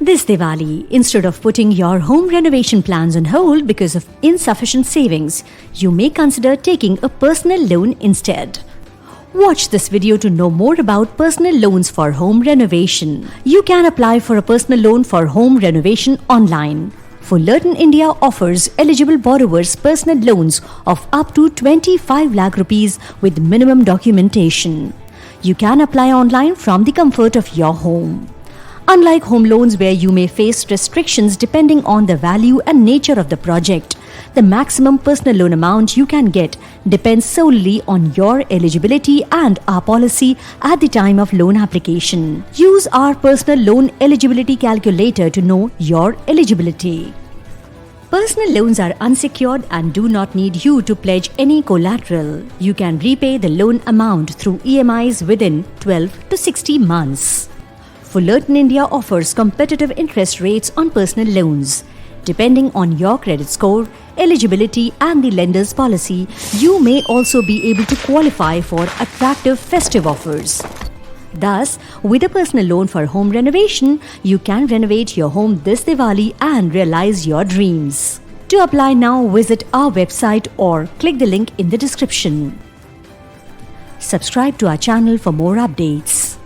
This Diwali, instead of putting your home renovation plans on hold because of insufficient savings, you may consider taking a personal loan instead. Watch this video to know more about personal loans for home renovation. You can apply for a personal loan for home renovation online. Fullerton India offers eligible borrowers personal loans of up to 25 lakh rupees with minimum documentation. You can apply online from the comfort of your home. Unlike home loans where you may face restrictions depending on the value and nature of the project, the maximum personal loan amount you can get depends solely on your eligibility and our policy at the time of loan application. Use our personal loan eligibility calculator to know your eligibility. Personal loans are unsecured and do not need you to pledge any collateral. You can repay the loan amount through EMIs within 12 to 60 months. Fullerton India offers competitive interest rates on personal loans. Depending on your credit score, eligibility and the lender's policy, you may also be able to qualify for attractive festive offers. Thus, with a personal loan for home renovation, you can renovate your home this Diwali and realize your dreams. To apply now, visit our website or click the link in the description. Subscribe to our channel for more updates.